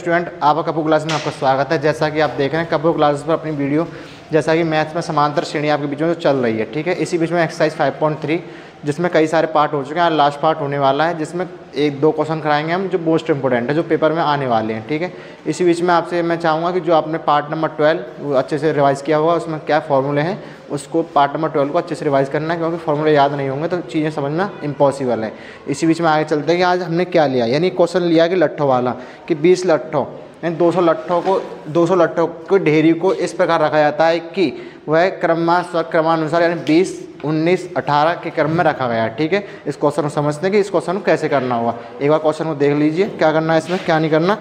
Student, आपका कपू class में आपका स्वागत है। जैसा कि आप देख रहे हैं कपू क्लास पर अपनी वीडियो, जैसा कि मैथ्स में समांतर श्रेणी आपके बीच में जो चल रही है, ठीक है। इसी बीच में एक्सरसाइज 5.3 जिसमें कई सारे पार्ट हो चुके हैं, लास्ट पार्ट होने वाला है जिसमें एक दो क्वेश्चन कराएंगे हम जो मोस्ट इंपॉर्टेंट है, जो पेपर में आने वाले हैं, ठीक है। इसी बीच में आपसे मैं चाहूँगा कि जो आपने पार्ट नंबर 12 वो अच्छे से रिवाइज़ किया होगा, उसमें क्या फॉर्मूले हैं उसको पार्ट नंबर 12 को अच्छे से रिवाइज़ करना है, क्योंकि फॉर्मूले याद नहीं होंगे तो चीज़ें समझना इम्पॉसिबल है। इसी बीच में आगे चलते हैं कि आज हमने क्या लिया, यानी क्वेश्चन लिया कि लट्ठों वाला, कि 20 लट्ठों यानी 200 लट्ठों को ढेरी को इस प्रकार रखा जाता है कि वह क्रमानुसार यानी 20, 19, 18 के क्रम में रखा गया है, ठीक है। इस क्वेश्चन को समझते हैं कि इस क्वेश्चन को कैसे करना होगा। एक बार क्वेश्चन को देख लीजिए, क्या करना है इसमें, क्या नहीं करना।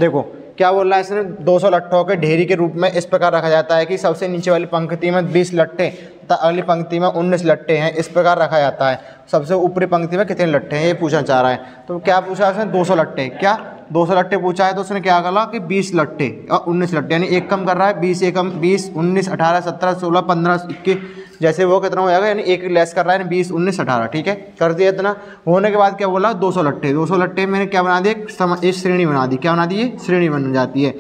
देखो क्या बोल रहा है इसने, 200 लट्ठों के ढेरी के रूप में इस प्रकार रखा जाता है कि सबसे नीचे वाली पंक्ति में 20 लट्ठे तथा अगली पंक्ति में 19 लट्ठे हैं, इस प्रकार रखा जाता है। सबसे ऊपरी पंक्ति में कितने लट्ठे हैं ये पूछना चाह रहा है। तो क्या पूछा उसने, 200 लट्ठे, क्या 200 लट्ठे पूछा है तो उसने क्या कहा कि 20 लट्ठे और 19 लट्ठे, यानी एक कम कर रहा है, 20 एकम 20, 19, 18, 17, 16, 15, 21, जैसे वो कितना हो जाएगा, यानी एक लेस कर रहा है, यानी 20, 19, 18, ठीक है। कर दिया इतना। होने के बाद क्या बोला, 200 लट्ठे मैंने क्या बना दिया, एक श्रेणी बना दी। क्या बना दी, ये श्रेणी बन जाती है।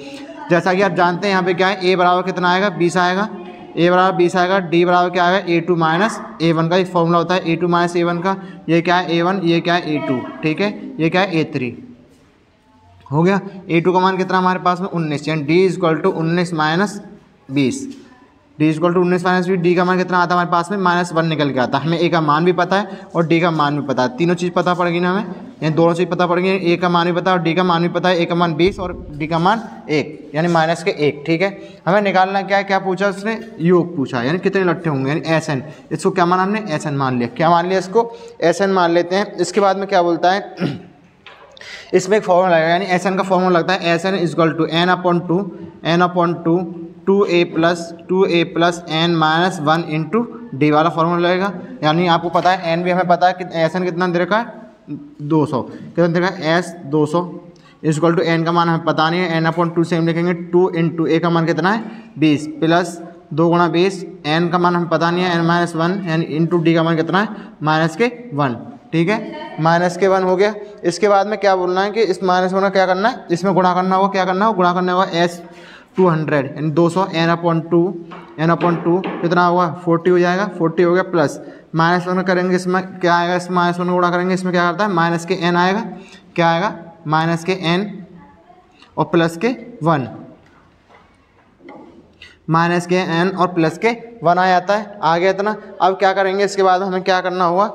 जैसा कि आप जानते हैं यहाँ पे क्या है, ए बराबर कितना आएगा, 20 आएगा, ए बराबर 20 आएगा, डी बराबर क्या आएगा, A2 माइनस A1 का एक फॉर्मूला होता है, A2 माइनस A1 का। ये क्या है A1, ये क्या है A2, ठीक है। ये क्या है A3 हो गया। A2 का मान कितना हमारे पास में 19, यानी D equal to 19 minus 20, D equal to 19 minus 20। D का मान कितना आता है हमारे पास में, -1 निकल के आता है। हमें A का मान भी पता है और D का मान भी पता है, तीनों चीज़ पता पड़ेगी ना हमें, यानी दोनों चीज़ पता पड़ेगी। A का मान भी पता है और D का मान भी पता है। A का मान 20 और D का मान 1, यानी -1, ठीक है। हमें निकालना क्या है, क्या पूछा उसने, योग पूछा, यानी कितने लट्ठे होंगे, यानी SN। इसको क्या माना हमने, SN मान लिया। क्या मान लिया, इसको SN मान लेते हैं। इसके बाद में क्या बोलता है, इसमें एक फॉर्मूला लगेगा, यानी SN का फॉर्मूला लगता है SN equal to n/2 2a plus n minus 1 into D वाला फॉर्मूला लगेगा। यानी आपको पता है n भी हमें पता है कि SN कितना दे रखा है, 200, कितना दे रखा है, S 200 इक्वल टू n का मान हमें पता नहीं है, n/2 से हम लिखेंगे 2 इंटू a का मान कितना है 20 प्लस 2 गुणा 20, n का मान हमें पता नहीं है, n-1, यानी इंटू डी का मान कितना है, -1, ठीक है। -1 हो गया। इसके बाद में क्या बोलना है कि इस -1 क्या करना है, इसमें गुणा करना होगा। क्या करना होगा, गुणा करना होगा S 200 यानी 200 n/2 कितना होगा, 40 हो जाएगा, 40 हो गया। प्लस -1 करेंगे, इसमें क्या आएगा, इस -1 गुणा करेंगे, इसमें क्या करता है, माइनस के n आएगा, क्या आएगा, माइनस के n और प्लस के 1, माइनस के n और प्लस के 1 आ जाता है। आ गया इतना। अब क्या करेंगे, इसके बाद हमें क्या करना होगा,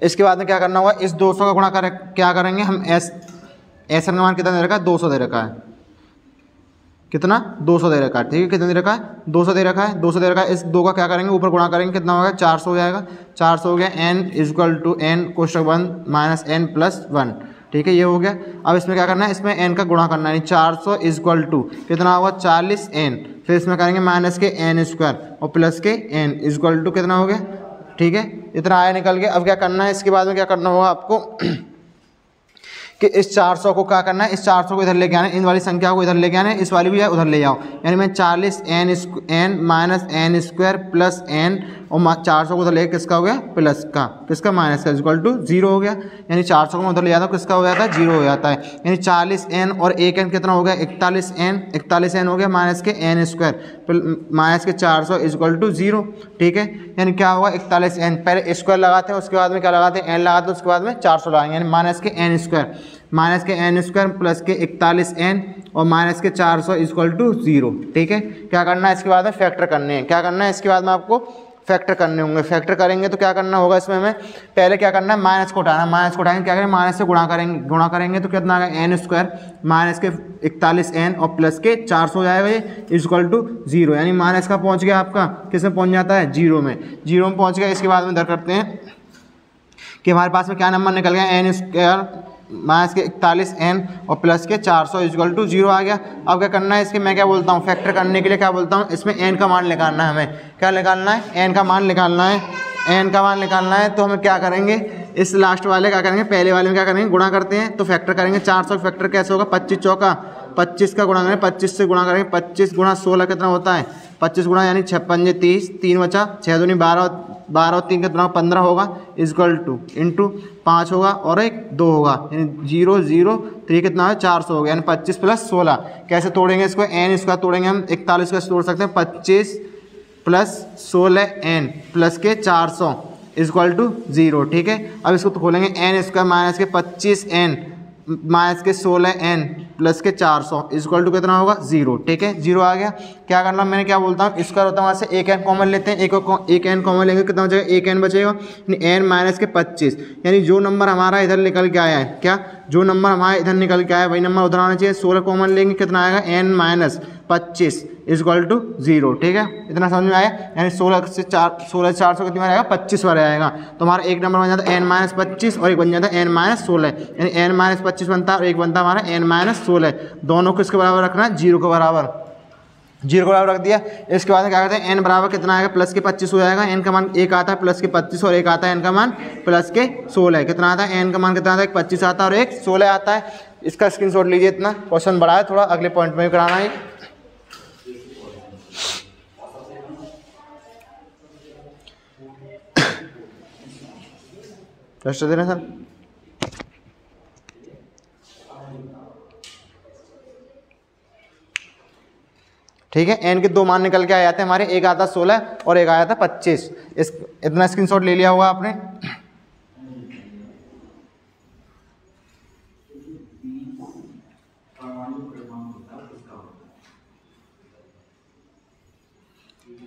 इसके बाद में क्या करना होगा, इस 200 का गुणा क्या करेंगे हम, SN का मान कितना दे रखा है, 200 दे रखा है, कितना 200 दे रखा है, ठीक है। कितना दे रखा है, 200 दे रखा है, 200 दे रखा है। इस 2 का क्या करेंगे, ऊपर गुणा करेंगे, कितना होगा, 400 हो जाएगा, 400 हो गया। n इक्वल टू n कोष्टक 1 माइनस n प्लस 1, ठीक है, ये हो गया। अब इसमें क्या करना है, इसमें n का गुणा करना है, 400 इक्वल टू कितना होगा, 40n, फिर इसमें करेंगे माइनस के n² और प्लस के n इक्वल टू कितना हो गया, ठीक है, इतना आया निकल गया। अब क्या करना है, इसके बाद में क्या करना होगा आपको कि इस 400 को क्या करना है, इस 400 को इधर लेके आना है, इन वाली संख्या को इधर लेके आना है, इस वाली भी है उधर ले जाओ, यानी मैं 40n minus n² plus n और 400 को उधर लेके किसका हो गया, प्लस का, किसका, माइनस का, इक्वल टू 0 हो गया। यानी 400 को मैं उधर ले जाता हूँ, किसका हो जाता है, 0 हो जाता है। यानी 40n और 1n कितना हो गया, 41n हो गया, माइनस के n² माइनस के 400 इक्वल टू 0, ठीक है। यानी क्या होगा, 41n, पहले स्क्वायर लगाते हैं, उसके बाद में क्या लगाते हैं, n लगाते हैं, उसके बाद में 400 लगाएंगे, यानी माइनस के n² प्लस के 41n और माइनस के 400 इक्वल टू 0, ठीक है। क्या करना है, इसके बाद में फैक्टर करने हैं। क्या करना है, इसके बाद में आपको फैक्टर करने होंगे। फैक्टर करेंगे तो क्या करना होगा, इसमें हमें पहले क्या करना है, माइनस को उठाना, माइनस को उठाएंगे, क्या करेंगे, माइनस से गुणा करेंगे तो कितना आ गया, n² माइनस के 41n और प्लस के 400 हो जाएगा, ये इक्वल टू 0, यानी माइनस का पहुंच गया आपका, किस में पहुंच जाता है, 0 में पहुंच गया। इसके बाद में इधर करते हैं कि हमारे पास में क्या नंबर निकल गया, n² माइनस के 41n और प्लस के 400 इक्वल टू 0 आ गया। अब क्या करना है, इसके मैं क्या बोलता हूँ, फैक्टर करने के लिए क्या बोलता हूँ, इसमें n का मान निकालना है हमें। क्या निकालना है, n का मान निकालना है। n का मान निकालना है तो हमें क्या करेंगे, इस लास्ट वाले क्या करेंगे, पहले वाले में क्या करेंगे, गुणा करते हैं तो फैक्टर करेंगे। 400 फैक्टर कैसे होगा, 25 चौका 25 का गुणा करेंगे, 25 से गुणा करेंगे, 25 गुणा 16 कितना होता है, 25 गुणा यानी 6 पंजे 30, 3 बचा 6 दूनी 12, 12 और 3 कितना 15 होगा, इक्वल टू इंटू 5 होगा और एक 2 होगा, यानी 0 0 3 कितना है 400 हो गया, यानी 25 प्लस 16। कैसे तोड़ेंगे इसको, एन इसका तोड़ेंगे हम 41 का तोड़ सकते हैं, 25 प्लस 16 एन प्लस के 400 इक्वल टू 0। ठीक है, अब इसको तो खोलेंगे, एन इसका माइनस के 25 एन माइनस के 16 एन प्लस के 400 इक्वल टू कितना होगा 0। ठीक है, 0 आ गया। क्या करना, मैंने क्या बोलता हूँ, इसका होता है वहाँ से एक एन कॉमन लेते हैं, एक एन कॉमन लेंगे कितना बचेगा, एक एन बचेगा, एन माइनस के 25, यानी जो नंबर हमारा इधर निकल के आया है, क्या जो नंबर हमारा इधर निकल के आया है वही नंबर उधर आना चाहिए। 16 कॉमन लेंगे कितना आएगा, एन माइनस 25 इक्वल टू 0। ठीक है, इतना समझ में आया, यानी 16 से 400 कितनी बार आएगा, 25 बार आएगा। तो हमारा एक नंबर बन जाता है एन माइनस 25 और एक बन जाता है एन माइनस 16, यानी एन माइनस 25 बनता है और एक बनता है हमारा एन माइनस 16। दोनों को इसके बराबर रखना है, 0 के बराबर, 0 के बराबर रख दिया। इसके बाद क्या करते हैं, एन बराबर कितना आएगा, प्लस के 25 हो जाएगा, एन का मान एक आता है प्लस के 25 और एक आता है एन का मान प्लस के 16। कितना आता है, एन का मान कितना आता है, 25 आता है और एक 16 आता है। इसका स्क्रीनशॉट लीजिए, इतना क्वेश्चन बड़ा है थोड़ा, अगले पॉइंट में भी कराना है। रेस्ट दे रहे हैं सर। ठीक है, एन के दो मान निकल के आ जाते हैं हमारे, एक आता 16 और एक आया था 25। इस इतना स्क्रीनशॉट ले लिया होगा आपने।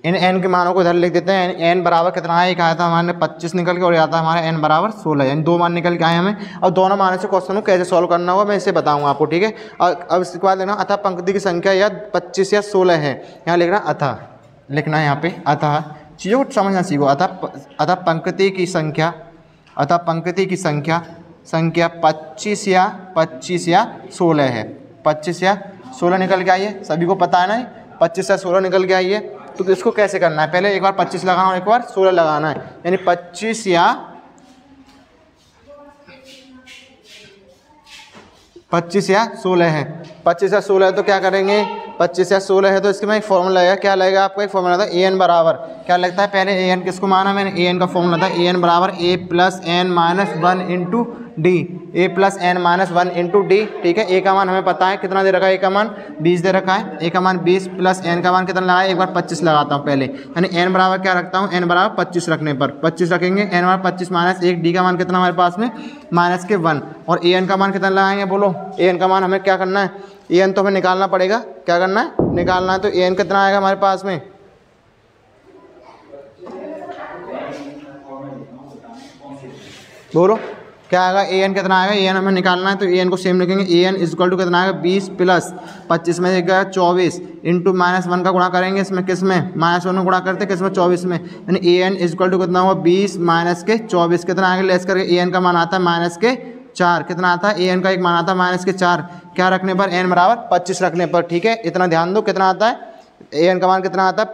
इन एन के मानों को इधर लिख देते हैं। एन बराबर कितना है, एक आया था हमारे 25 निकल के और आता है हमारा एन बराबर 16, यानी दो मान निकल के आए हमें। और दोनों मानों से क्वेश्चन को कैसे सॉल्व करना होगा मैं इसे बताऊंगा आपको। ठीक है, और अब इसके बाद लेना अतः पंक्ति की संख्या या 25 या 16 है, यहाँ लिखना अतः, लिखना है यहाँ पे अतः, चीज़ों को समझना सीखो। अतः पंक्ति की संख्या, अतः पंक्ति की संख्या 25 या 16 है। 25 या 16 निकल के आई है, सभी को पता है ना, 25 या 16 निकल के आई है। तो इसको कैसे करना है, पहले एक बार 25 लगाना और एक बार 16 लगाना है, यानी 25 या 16 है। 25 या 16 है तो क्या करेंगे, 25 या 16 है तो इसके में एक फॉर्मूला लगेगा। क्या लगेगा आपको, एक फॉर्मूला था ए एन बराबर, क्या लगता है, पहले ए एन किसको माना मैंने, ए एन का फॉर्मूला था ए एन बराबर A plus N minus 1 into D, A plus N minus 1 into D. ठीक है, ए का मान हमें पता है कितना दे रखा है, ए का मान 20 दे रखा है, ए का मान 20 प्लस एन का मान कितना लगाया, एक बार 25 लगाता हूँ पहले, यानी एन बराबर क्या रखता हूँ, एन बराबर 25 रखने पर 25 रखेंगे, एन बराबर 25 माइनस 1, डी का मान कितना हमारे पास में माइनस के 1, और ए एन का मान कितना लगाएंगे, बोलो ए एन का मान हमें क्या करना है, ए एन तो हमें निकालना पड़ेगा, क्या करना है, निकालना है। तो ए एन कितना आएगा हमारे पास में, बोलो क्या आएगा, ए एन कितना आएगा, ए एन हमें निकालना है तो ए एन को सेम लिखेंगे, ए एन इक्वल टू कितना आएगा 20 प्लस 25 में एक गया 24 इंटू माइनस 1 का गुणा करेंगे, इसमें किस में माइनस 1 में गुणा करते किस में 24 में, यानी ए एन इक्वल टू कितना हुआ 20 माइनस के 24 कितना आएगा, लेस करके ए एन का मान आता है माइनस के 4, कितना आता है, ए एन का एक मान आता है माइनस के 4, क्या रखने पर, एन बराबर 25 रखने पर। ठीक है, इतना ध्यान दो, कितना आता है, ए एन का मान कितना आता है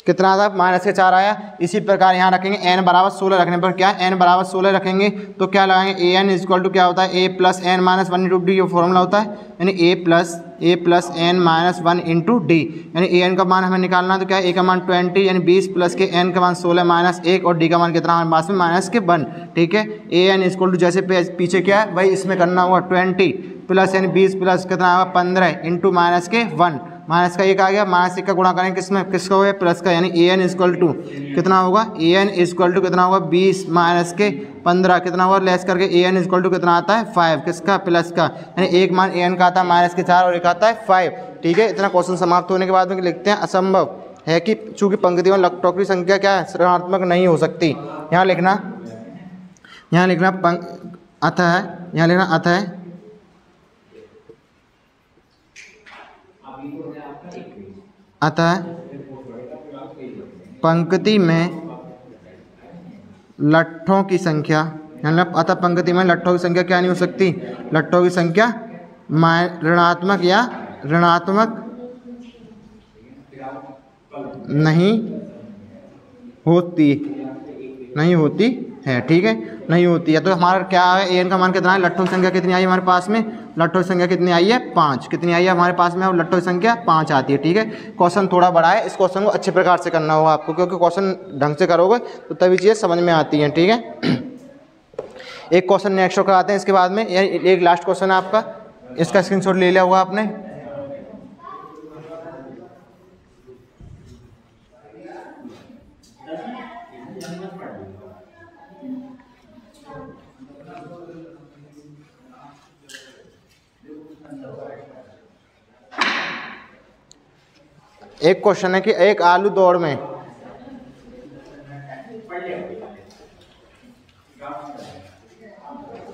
कितना आता है, माइनस के 4 आया। इसी प्रकार यहाँ रखेंगे एन बराबर 16 रखने पर, क्या एन बराबर 16 रखेंगे तो क्या लगाएंगे, ए एन इक्वल टू क्या होता है, A plus N minus 1 into D, ये फॉर्मूला होता है, यानी A plus N minus 1 into D, यानी ए एन का मान हमें निकालना है तो क्या, ए का मान 20 यानी 20 प्लस के एन का मान 16 माइनस 1 और डी का मान कितना हमारे पास में माइनस के 1। ठीक है, ए एन इक्वल टू जैसे पीछे क्या है वही इसमें करना हुआ 20 प्लस यानी 20 प्लस कितना आएगा 15 इंटू माइनस के 1, माइनस का एक आ गया, माइनस 1 का गुणा करेंगे किसमें, किसका होगा प्लस का, यानी ए एन इक्वल टू कितना होगा, ए एन इक्वल टू कितना होगा 20 माइनस के 15 कितना होगा, लेस करके ए एन इक्वल टू कितना आता है 5, किसका प्लस का, यानी एक मान ए एन का आता है माइनस के 4 और एक आता है 5। ठीक है, इतना क्वेश्चन समाप्त होने के बाद में लिखते हैं असंभव है कि चूंकि पंक्ति में लटों की संख्या क्या है, ऋणात्मक नहीं हो सकती। यहाँ लिखना अतः है, यहाँ लिखना अतः है अतः पंक्ति में लट्ठों की संख्या, अतः पंक्ति में लट्ठों की संख्या क्या नहीं हो सकती, लट्ठों की संख्या ऋणात्मक या ऋणात्मक नहीं होती है, ठीक है, नहीं होती है। तो हमारा क्या है, ए एन का मान कितना है, लट्ठों की संख्या कितनी आई है हमारे पास में, लट्ठों की संख्या कितनी आई है 5, कितनी आई है हमारे पास में, अब लट्ठों की संख्या 5 आती है, ठीक है। क्वेश्चन थोड़ा बड़ा है, इस क्वेश्चन को अच्छे प्रकार से करना होगा आपको, क्योंकि क्वेश्चन ढंग से करोगे तो तभी चीज़ें समझ में आती हैं, ठीक है। एक क्वेश्चन नेक्स्ट कराते हैं, इसके बाद में एक लास्ट क्वेश्चन है आपका, इसका स्क्रीनशॉट ले लिया होगा आपने। एक क्वेश्चन है कि एक आलू दौड़ में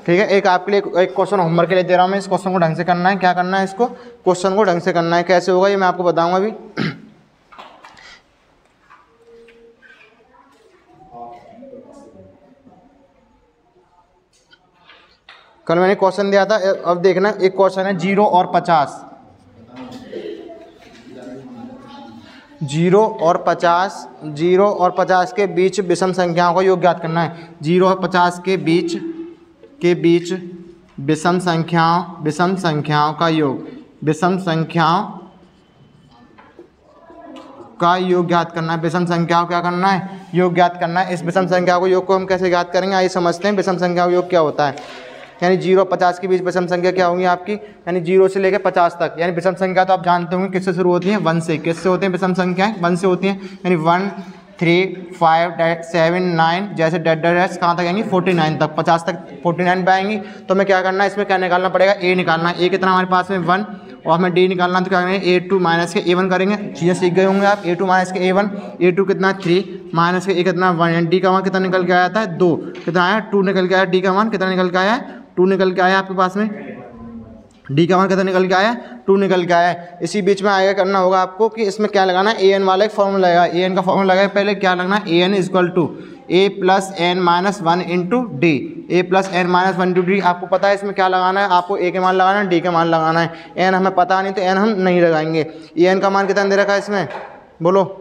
ठीक है, एक आपके लिए एक क्वेश्चन होमवर्क के लिए दे रहा हूँ मैं, इस क्वेश्चन को ढंग से करना है। क्या करना है, इसको क्वेश्चन को ढंग से करना है, कैसे होगा ये मैं आपको बताऊंगा अभी। कल मैंने क्वेश्चन दिया था, अब देखना, एक क्वेश्चन है 0 और 50, 0 और 50 के बीच विषम संख्याओं का योग ज्ञात करना है। 0 और 50 के बीच विषम संख्याओं का योग, विषम संख्याओं का योग ज्ञात करना है। विषम संख्याओं क्या करना है, योग ज्ञात करना है। इस विषम संख्या को योग को हम कैसे ज्ञात करेंगे, आइए समझते हैं विषम संख्या का योग क्या होता है। यानी 0 और 50 के बीच विषम संख्या क्या होंगी आपकी, यानी 0 से लेकर 50 तक। यानी विषम संख्या तो आप जानते होंगे किससे शुरू होती है, 1 से। किससे होते हैं विषम संख्याएं, 1 से होती हैं। यानी 1, 3, 5, 7, 9 जैसे डैश कहाँ तक आएंगी, 49 तक, 50 तक 49 पे आएंगी। तो हमें क्या करना है, इसमें क्या निकालना पड़ेगा, ए निकालना है। ए कितना हमारे पास में 1, और हमें डी निकालना, तो क्या करेंगे, A2 माइनस के A1 करेंगे। चीज़ें सीख गए होंगे आप, A2 माइनस के A1, A2 कितना 3 माइनस के A कितना 1, यानी डी का मान कितना निकल के आया था 2, कितना आया 2 निकल के आया। डी का मान कितना निकल के आया है, 2 निकल के आया आपके पास में। डी का मान कितना निकल के आया, 2 निकल के आया। इसी बीच में आगे करना होगा आपको कि इसमें क्या लगाना है, ए एन वाला एक फॉर्मूला लगेगा। ए एन का फॉर्मूला लगाए, पहले क्या लगना है, A N equal to A plus N minus 1 into D. A plus N minus 1 into D, आपको पता है इसमें क्या लगाना है, आपको ए के मान लगाना है, डी के मान लगाना है। एन हमें पता नहीं तो एन हम नहीं लगाएंगे। ए एन का मान कितना दे रखा है इसमें, बोलो।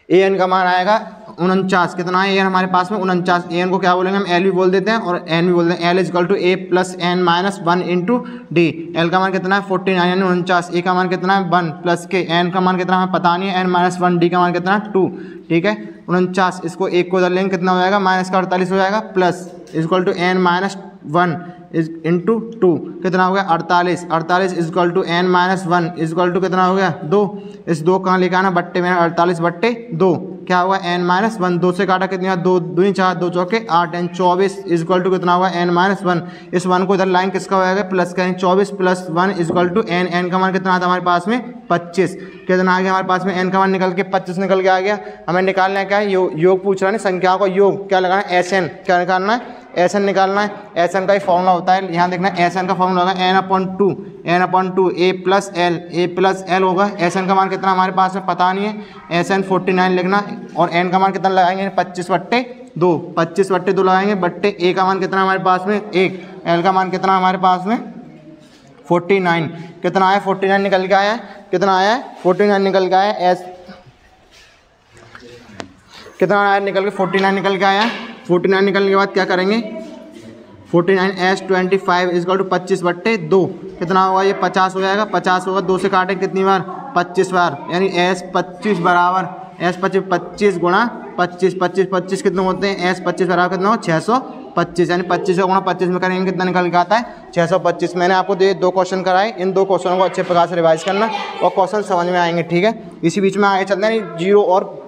ए एन का मान आएगा 49, कितना है ए एन हमारे पास में 49। ए एन को क्या बोलेंगे हम, एल भी बोल देते हैं और एन भी बोल देते हैं। L equal to A plus N minus 1 into D. L का मान कितना है 49 यानी 49। ए का मान कितना है 1 प्लस के एन का मान कितना हमें पता नहीं है, एन माइनस 1, डी का मान कितना है 2, ठीक है 49। इसको एक को उधर लेंगे कितना हो जाएगा, माइनस का 48 हो जाएगा, plus equal to n minus 1 is into 2 कितना हो गया 48। 48 equal to n minus 1 equal to कितना हो गया 2। इस 2 कहाँ लेकर आना, बट्टे में 48 बट्टे 2 क्या होगा एन माइनस 1। 2 से काटा कितना 2 2 4 2 चौके 8 एन 24 इजकल टू कितना होगा एन माइनस 1। इस 1 को इधर लाइन किसका हो जाएगा, प्लस का। 24 plus 1 equal to n. N का मान कितना आता है हमारे पास में 25। कितना आ गया हमारे पास में, एन का मान निकल के 25 निकल के आ गया। हमें निकालना है क्या है, योग पूछ रहा है, संख्याओं का योग क्या लगाना है, एस एन क्या निकालना है, एस एन निकालना है। एस एन का ही फॉर्मूला होता है, यहाँ देखना एस एन का फॉर्मूला होगा n/2 ए प्लस एल होगा। एस एन का मान कितना हमारे पास में पता नहीं है, एस एन 49 लिखना, और एन का मान कितना लगाएंगे 25/2 25/2 लगाएंगे, बट्टे ए का मान कितना हमारे पास में 1, एल का मान कितना हमारे पास में 49। कितना आया 49 निकल के आया है, कितना आया है 49 निकल के आया है। एस कितना आया निकल के 49 निकल के आया है। 49 निकलने के बाद क्या करेंगे, 49 एस 25 इजकल टू 25/2 कितना होगा, ये 50 हो जाएगा। 50 होगा, 2 से काटे कितनी बार 25 बार, यानी एस 25 बराबर एस 25 गुणा 25 कितने होते हैं, एस 25 बराबर कितना हो 625, यानी 25 गुणा 25 में करेंगे कितना निकल के आता है 625। मैंने आपको 2 क्वेश्चन कराए, इन 2 क्वेश्चनों को अच्छे प्रकार से रिवाइज करना और क्वेश्चन समझ में आएंगे, ठीक है। इसी बीच में आगे चलते हैं, 0 और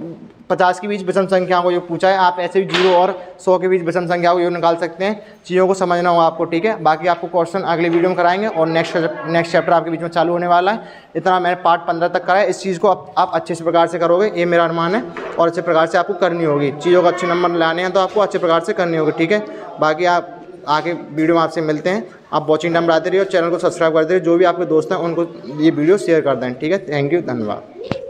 50 के बीच विषम संख्याओं को योग पूछा है, आप ऐसे भी 0 और 100 के बीच विषम संख्याओं को योग निकाल सकते हैं। चीज़ों को समझना होगा आपको, ठीक है। बाकी आपको क्वेश्चन अगले वीडियो में कराएंगे और नेक्स्ट चैप्टर आपके बीच में चालू होने वाला है। इतना मैंने पार्ट 15 तक कराया, इस चीज़ को आप अच्छे से प्रकार से करोगे, ये मेरा अनुमान है, और अच्छे प्रकार से आपको करनी होगी। चीज़ों को अच्छे नंबर लाने हैं तो आपको अच्छे प्रकार से करनी होगी, ठीक है। बाकी आप आगे वीडियो में आपसे मिलते हैं। आप वॉचिंग टाइम बढ़ाते रहिए और चैनल को सब्सक्राइब करते रहिए। जो भी आपके दोस्त हैं उनको ये वीडियो शेयर कर दें, ठीक है। थैंक यू, धन्यवाद।